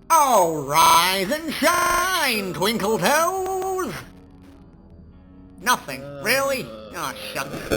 Oh, rise and shine, Twinkle Toes! Nothing. Really? Oh, shucks.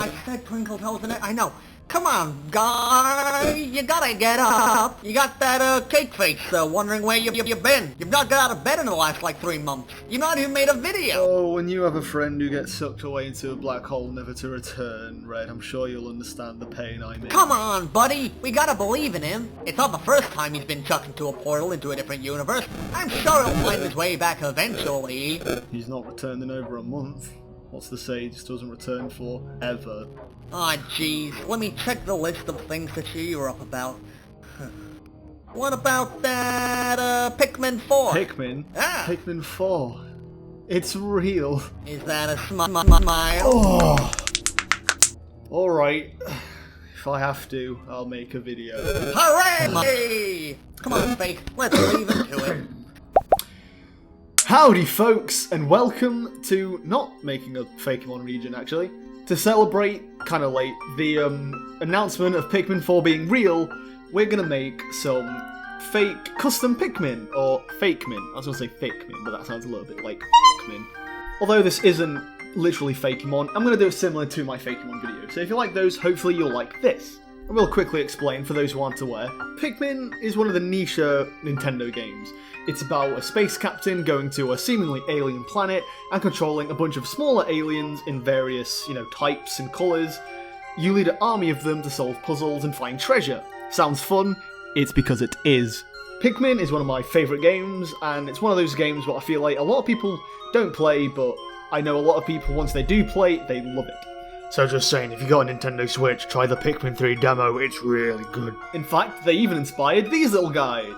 I said Twinkle Toes in it. I know. Come on, guy. You gotta get up. You got that, cake face, wondering where you've been. You've not got out of bed in the last, 3 months. You've not even made a video. Oh, when you have a friend who gets sucked away into a black hole never to return, Red, I'm sure you'll understand the pain I'm in. Come on, buddy. We gotta believe in him. It's not the first time he's been chucked into a portal into a different universe. I'm sure he'll find his way back eventually. He's not returned in over a month. What's to say he just doesn't return for ever? Aw, jeez. Let me check the list of things to cheer you up about. What about that, Pikmin 4? Pikmin? Ah. Pikmin 4. It's real. Is that a smile? Oh. Alright. If I have to, I'll make a video. Hooray! Come on, Fake. Let's leave into it. Howdy folks, and welcome to not making a Fakemon region actually. To celebrate, kinda late, the announcement of Pikmin 4 being real, we're gonna make some fake custom Pikmin, or Fakemin. I was gonna say Fakemin, but that sounds a little bit like Pikmin. Although this isn't literally Fakemon, I'm gonna do it similar to my Fakemon video. So if you like those, hopefully you'll like this. I will quickly explain for those who aren't aware. Pikmin is one of the niche Nintendo games. It's about a space captain going to a seemingly alien planet and controlling a bunch of smaller aliens in various, types and colours. You lead an army of them to solve puzzles and find treasure. Sounds fun? It's because it is. Pikmin is one of my favourite games, and it's one of those games where I feel like a lot of people don't play, but I know a lot of people, once they do play, they love it. So just saying, if you got a Nintendo Switch, try the Pikmin 3 demo, it's really good. In fact, they even inspired these little guys.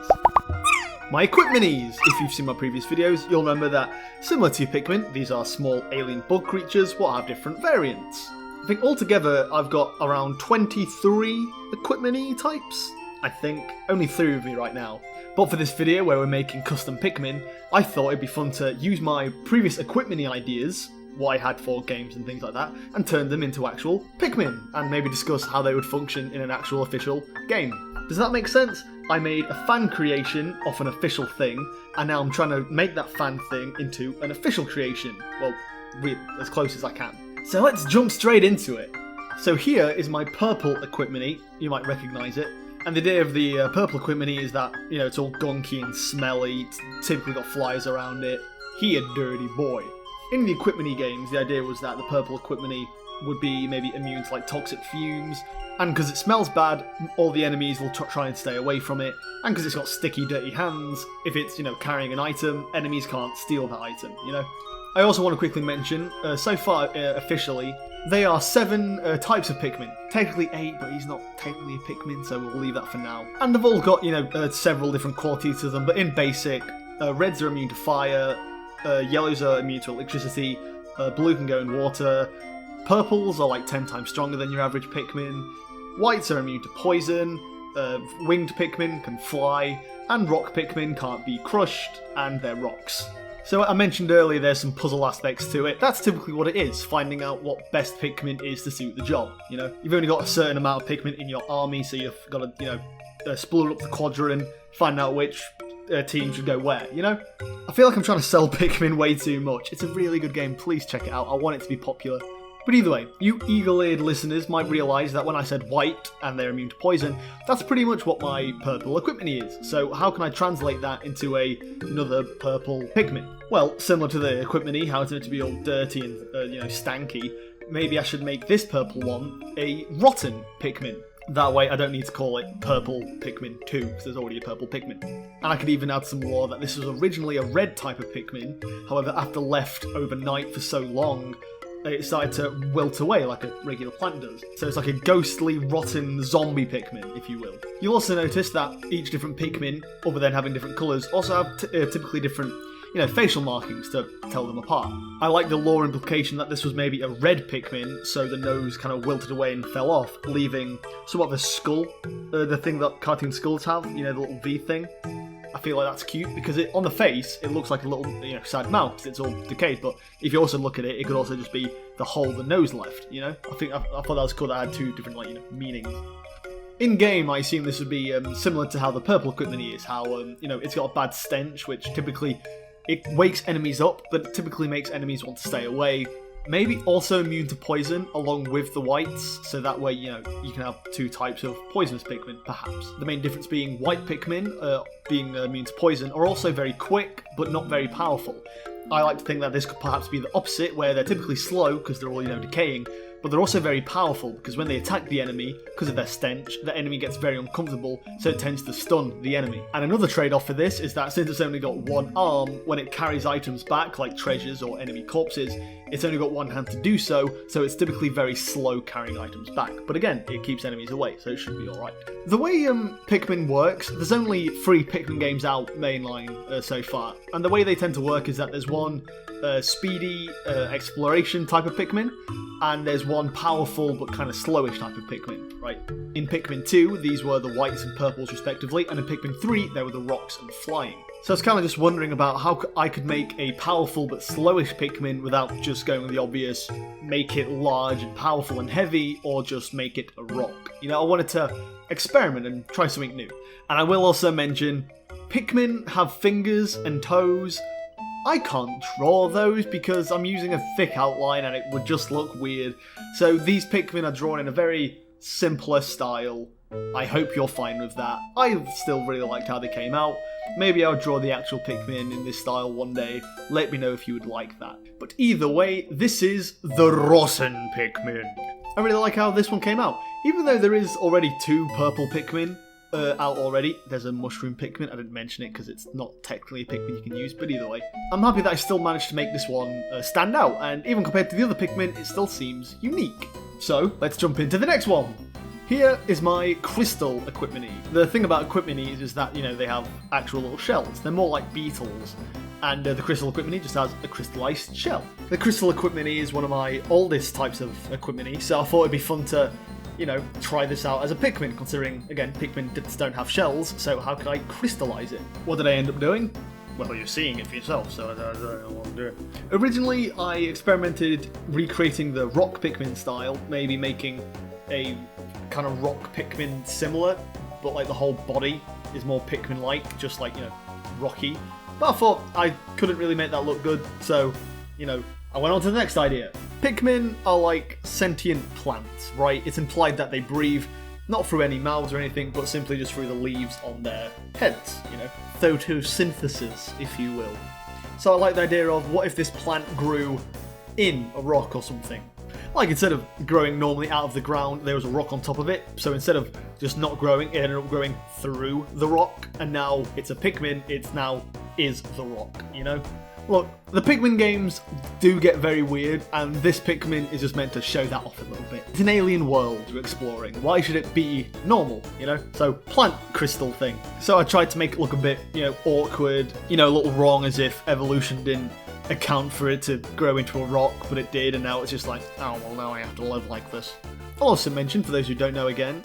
My Equipminis! If you've seen my previous videos, you'll remember that, similar to Pikmin, these are small alien bug creatures what have different variants. I think altogether I've got around 23 Equipmini types. I think, only 3 of me right now. But for this video where we're making custom Pikmin, I thought it'd be fun to use my previous Equipmini ideas, what I had for games and things like that, and turn them into actual Pikmin, and maybe discuss how they would function in an actual official game. Does that make sense? I made a fan creation of an official thing, and now I'm trying to make that fan thing into an official creation. Well, as close as I can. So let's jump straight into it. So here is my purple Equipmini, you might recognise it. And the idea of the purple Equipmini is that, it's all gunky and smelly, it's typically got flies around it. He a dirty boy. In the Equipmini games, the idea was that the purple Equipmini would be maybe immune to toxic fumes, and because it smells bad, all the enemies will try and stay away from it, and because it's got sticky, dirty hands, if it's, carrying an item, enemies can't steal that item, I also want to quickly mention, so far, officially, they are 7 types of Pikmin. Technically 8, but he's not technically a Pikmin, so we'll leave that for now. And they've all got, several different qualities to them, but in basic, reds are immune to fire, yellows are immune to electricity, blue can go in water, purples are 10 times stronger than your average Pikmin, whites are immune to poison, winged Pikmin can fly, and rock Pikmin can't be crushed, and they're rocks. So I mentioned earlier there's some puzzle aspects to it. That's typically what it is, finding out what best Pikmin is to suit the job, You've only got a certain amount of Pikmin in your army, so you've got to, split up the quadrant, find out which team should go where, I feel like I'm trying to sell Pikmin way too much. It's a really good game, please check it out, I want it to be popular. But either way, you eagle-eared listeners might realise that when I said white and they're immune to poison, that's pretty much what my purple Equipmini is. So how can I translate that into another purple Pikmin? Well, similar to the Equipmini, how it's meant to be all dirty and stanky, maybe I should make this purple one a rotten Pikmin. That way I don't need to call it Purple Pikmin 2, because there's already a Purple Pikmin. And I could even add some lore that this was originally a red type of Pikmin, however after left overnight for so long, it started to wilt away like a regular plant does. So it's like a ghostly, rotten zombie Pikmin, if you will. You'll also notice that each different Pikmin, other than having different colours, also have typically different facial markings to tell them apart. I like the lore implication that this was maybe a red Pikmin, so the nose kind of wilted away and fell off, leaving somewhat of a skull, the thing that cartoon skulls have, the little V thing. I feel like that's cute because on the face it looks like a little sad mouth because it's all decayed, but if you also look at it, it could also just be the hole the nose left. I thought that was cool that I had 2 different meanings. In-game, I assume this would be similar to how the purple Equipmini is, how, it's got a bad stench, which typically, it wakes enemies up, but it typically makes enemies want to stay away. Maybe also immune to poison, along with the whites, so that way, you can have two types of poisonous Pikmin, perhaps. The main difference being white Pikmin, being immune to poison, are also very quick, but not very powerful. I like to think that this could perhaps be the opposite, where they're typically slow, because they're all, decaying, but they're also very powerful, because when they attack the enemy, because of their stench, the enemy gets very uncomfortable, so it tends to stun the enemy. And another trade-off for this is that since it's only got one arm, when it carries items back, like treasures or enemy corpses, it's only got one hand to do so it's typically very slow carrying items back. But again, it keeps enemies away, so it should be alright. The way Pikmin works, there's only 3 Pikmin games out mainline so far, and the way they tend to work is that there's one speedy exploration type of Pikmin, and there's one powerful but kind of slowish type of Pikmin, right? In Pikmin 2, these were the whites and purples respectively, and in Pikmin 3, they were the rocks and flying. So I was kind of just wondering about how I could make a powerful but slowish Pikmin without just going with the obvious, make it large and powerful and heavy, or just make it a rock. I wanted to experiment and try something new. And I will also mention, Pikmin have fingers and toes. I can't draw those because I'm using a thick outline and it would just look weird. So these Pikmin are drawn in a very simpler style. I hope you're fine with that. I still really liked how they came out. Maybe I'll draw the actual Pikmin in this style one day. Let me know if you would like that. But either way, this is the Rotten Pikmin. I really like how this one came out. Even though there is already 2 purple Pikmin out already. There's a mushroom Pikmin. I didn't mention it because it's not technically a Pikmin you can use, but either way. I'm happy that I still managed to make this one stand out, and even compared to the other Pikmin, it still seems unique. So, let's jump into the next one. Here is my crystal Equipmini. The thing about Equipminis is that, they have actual little shells. They're more like beetles. And the crystal Equipmini just has a crystallized shell. The crystal Equipmini is one of my oldest types of Equipmini, so I thought it'd be fun to, try this out as a Pikmin, considering, again, Pikmin just don't have shells, so how could I crystallize it? What did I end up doing? Well, you're seeing it for yourself, so I don't want to do it. Originally, I experimented recreating the rock Pikmin style, maybe making a kind of rock Pikmin similar, but like the whole body is more Pikmin-like, just like, rocky. But I thought I couldn't really make that look good, so, I went on to the next idea. Pikmin are like sentient plants, right? It's implied that they breathe, not through any mouths or anything, but simply just through the leaves on their heads, photosynthesis, if you will. So I like the idea of, what if this plant grew in a rock or something? Like, instead of growing normally out of the ground, there was a rock on top of it, so instead of just not growing, it ended up growing through the rock, and now it's a Pikmin, is the rock, Look, the Pikmin games do get very weird, and this Pikmin is just meant to show that off a little bit. It's an alien world we're exploring. Why should it be normal, So, plant crystal thing. So I tried to make it look a bit, awkward, a little wrong, as if evolution didn't account for it to grow into a rock, but it did, and now it's just like, oh, well, now I have to live like this. I'll also mention, for those who don't know again,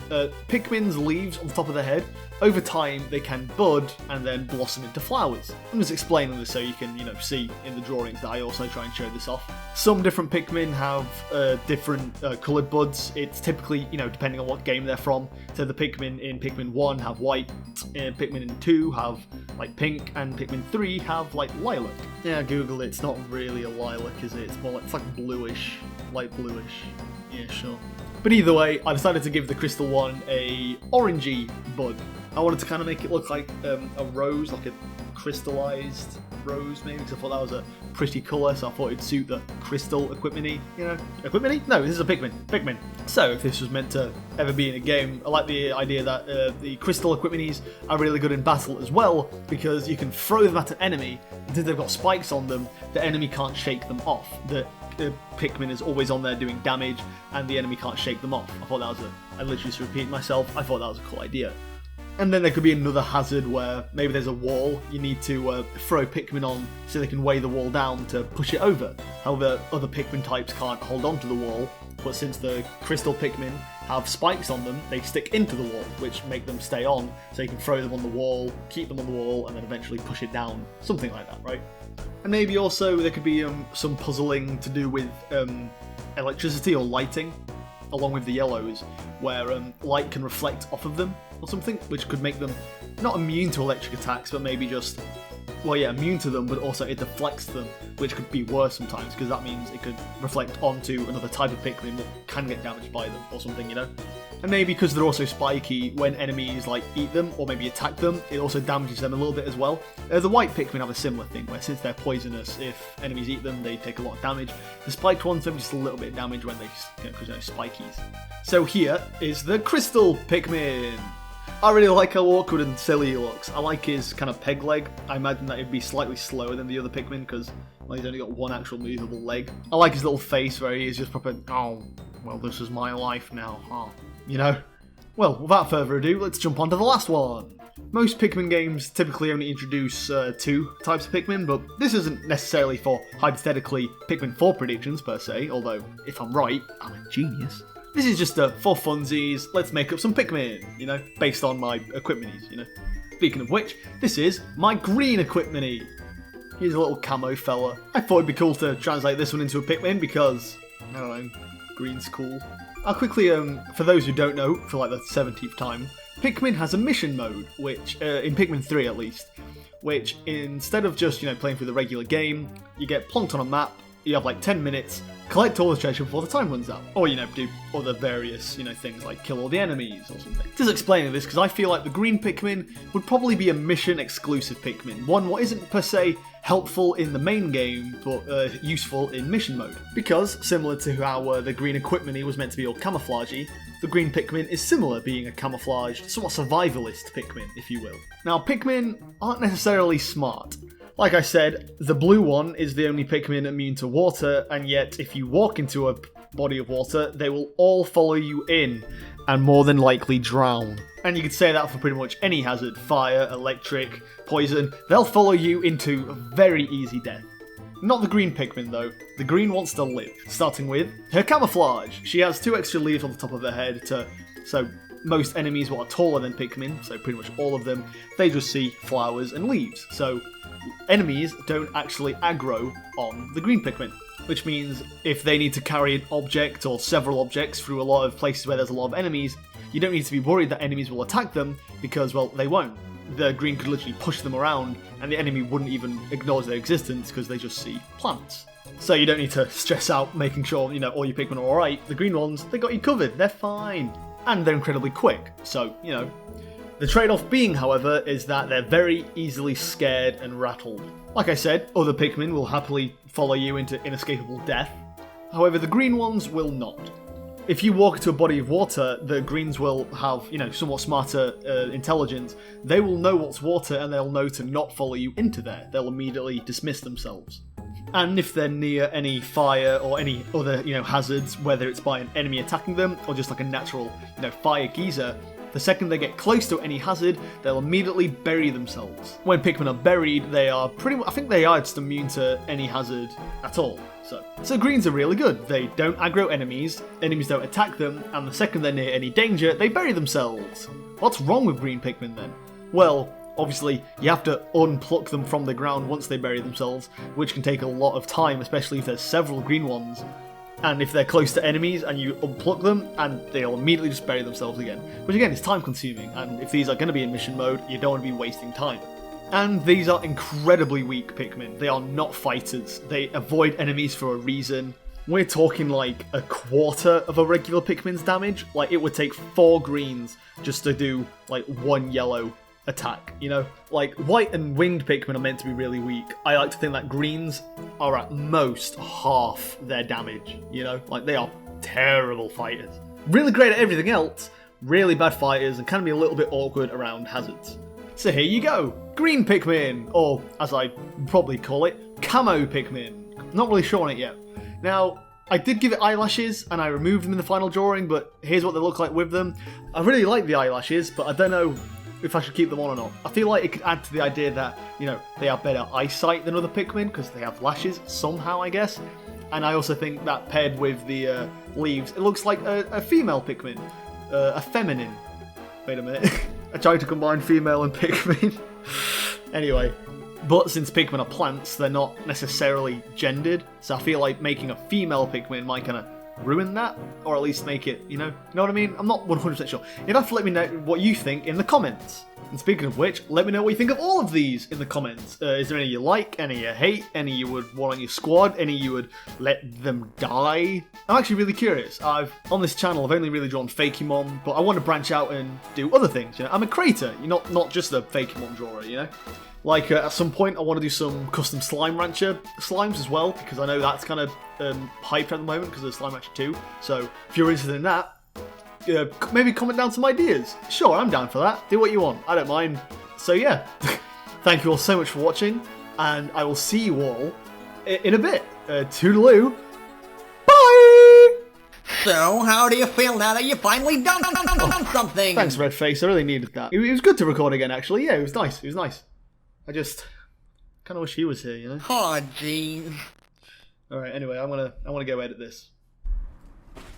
Pikmin's leaves on the top of their head, over time they can bud and then blossom into flowers. I'm just explaining this so you can, see in the drawings that I also try and show this off. Some different Pikmin have different coloured buds. It's typically, depending on what game they're from. So the Pikmin in Pikmin 1 have white, Pikmin in 2 have like pink, and Pikmin 3 have like lilac. Yeah, Google it. It's not really a lilac, is it? It's more like, it's like bluish, light bluish. Yeah, sure. But either way, I decided to give the crystal one a orangey bud. I wanted to kind of make it look like a rose, like a crystallized rose maybe, because I thought that was a pretty colour, so I thought it'd suit the crystal Equipmini, Equipmini? No, this is a Pikmin. So, if this was meant to ever be in a game, I like the idea that the crystal Equipminis are really good in battle as well, because you can throw them at an enemy, and since they've got spikes on them, the enemy can't shake them off. The Pikmin is always on there doing damage, and the enemy can't shake them off. I thought that was I literally just repeated myself, I thought that was a cool idea. And then there could be another hazard where maybe there's a wall you need to throw Pikmin on so they can weigh the wall down to push it over. However, other Pikmin types can't hold on to the wall, but since the crystal Pikmin have spikes on them, they stick into the wall, which make them stay on, so you can throw them on the wall, keep them on the wall, and then eventually push it down. Something like that, right? And maybe also there could be some puzzling to do with electricity or lighting. along with the yellows, where light can reflect off of them or something, which could make them not immune to electric attacks, but maybe just, well, yeah, immune to them, but also it deflects them, which could be worse sometimes, because that means it could reflect onto another type of Pikmin that can get damaged by them or something, you know? And maybe because they're also spiky, when enemies like eat them or maybe attack them, it also damages them a little bit as well. The white Pikmin have a similar thing, where since they're poisonous, if enemies eat them, they take a lot of damage. The spiked ones have just a little bit of damage when they, because they're spikies. So here is the crystal Pikmin. I really like how awkward and silly he looks. I like his kind of peg leg. I imagine that he'd be slightly slower than the other Pikmin because, well, he's only got one actual movable leg. I like his little face where he is just proper, oh, well, this is my life now, huh? You know? Well, without further ado, let's jump on to the last one. Most Pikmin games typically only introduce two types of Pikmin, but this isn't necessarily for, hypothetically, Pikmin 4 predictions per se, although, if I'm right, I'm a genius. This is just for funsies, let's make up some Pikmin, you know, based on my equipmenties, you know. Speaking of which, this is my green equipmenty. Here's a little camo fella. I thought it'd be cool to translate this one into a Pikmin because, I don't know, green's cool. I'll quickly, for those who don't know, for like the 17th time, Pikmin has a mission mode, which, in Pikmin 3 at least, which instead of just, you know, playing through the regular game, you get plonked on a map, you have like 10 minutes, collect all the treasure before the time runs out. Or, you know, do other various, you know, things like kill all the enemies or something. Just explaining this because I feel like the green Pikmin would probably be a mission exclusive Pikmin. One what isn't per se helpful in the main game, but useful in mission mode. Because, similar to how the green equipment was meant to be all camouflagey, the green Pikmin is similar, being a camouflaged, somewhat survivalist Pikmin, if you will. Now, Pikmin aren't necessarily smart. Like I said, the blue one is the only Pikmin immune to water, and yet if you walk into a body of water, they will all follow you in, and more than likely drown. And you could say that for pretty much any hazard, fire, electric, poison, they'll follow you into a very easy death. Not the green Pikmin though, the green wants to live, starting with her camouflage. She has 2 extra leaves on the top of her head so most enemies what are taller than Pikmin, so pretty much all of them, they just see flowers and leaves. So enemies don't actually aggro on the green Pikmin, which means if they need to carry an object or several objects through a lot of places where there's a lot of enemies, you don't need to be worried that enemies will attack them because, well, they won't. The green could literally push them around and the enemy wouldn't even acknowledge their existence because they just see plants. So you don't need to stress out making sure, you know, all your Pikmin are alright. The green ones, they got you covered, they're fine. And they're incredibly quick, so, you know. The trade-off being, however, is that they're very easily scared and rattled. Like I said, other Pikmin will happily follow you into inescapable death. However, the green ones will not. If you walk into a body of water, the greens will have, you know, somewhat smarter intelligence. They will know what's water and they'll know to not follow you into there. They'll immediately dismiss themselves. And if they're near any fire or any other, you know, hazards, whether it's by an enemy attacking them or just like a natural, you know, fire geyser, the second they get close to any hazard, they'll immediately bury themselves. When Pikmin are buried, they are pretty much, I think they are just immune to any hazard at all. So greens are really good. They don't aggro enemies don't attack them, and the second they're near any danger, they bury themselves. What's wrong with green Pikmin then? Well, obviously, you have to unpluck them from the ground once they bury themselves, which can take a lot of time, especially if there's several green ones. And if they're close to enemies and you unpluck them, and they'll immediately just bury themselves again. Which again is time consuming, and if these are going to be in mission mode, you don't want to be wasting time. And these are incredibly weak Pikmin. They are not fighters. They avoid enemies for a reason. We're talking like a quarter of a regular Pikmin's damage. Like it would take 4 greens just to do like 1 yellow attack, you know? Like, white and winged Pikmin are meant to be really weak. I like to think that greens are at most half their damage, you know? Like, they are terrible fighters. Really great at everything else, really bad fighters, and can be a little bit awkward around hazards. So here you go, green Pikmin, or as I probably call it, camo Pikmin. Not really sure on it yet. Now, I did give it eyelashes, and I removed them in the final drawing, but here's what they look like with them. I really like the eyelashes, but I don't know if I should keep them on or not. I feel like it could add to the idea that, you know, they have better eyesight than other Pikmin, because they have lashes, somehow, I guess. And I also think that paired with the leaves, it looks like a female Pikmin. A feminine. Wait a minute. I tried to combine female and Pikmin. Anyway. But since Pikmin are plants, they're not necessarily gendered, so I feel like making a female Pikmin might kind of ruin that, or at least make it, you know what I mean? I'm not 100% sure. You'd have to let me know what you think in the comments. And speaking of which, let me know what you think of all of these in the comments. Is there any you like, any you hate, any you would want on your squad, any you would let them die? I'm actually really curious. On this channel, I've only really drawn Fakemon, but I want to branch out and do other things, you know? I'm a creator, you're not just a Fakemon drawer, you know? Like, at some point, I want to do some custom Slime Rancher slimes as well, because I know that's kind of hyped at the moment because of Slime Rancher 2. So, if you're interested in that, maybe comment down some ideas. Sure, I'm down for that. Do what you want. I don't mind. So, yeah. Thank you all so much for watching, and I will see you all in a bit. Toodaloo. Bye! So, how do you feel now that you finally done something? Thanks, Redface. I really needed that. It was good to record again, actually. Yeah, it was nice. It was nice. I just kind of wish he was here, you know? Oh, jeez. Alright, anyway, I want to go edit this.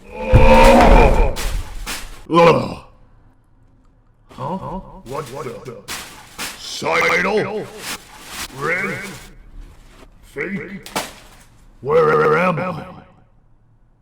Huh? What the? Sidle? Red? Fake? Where am I?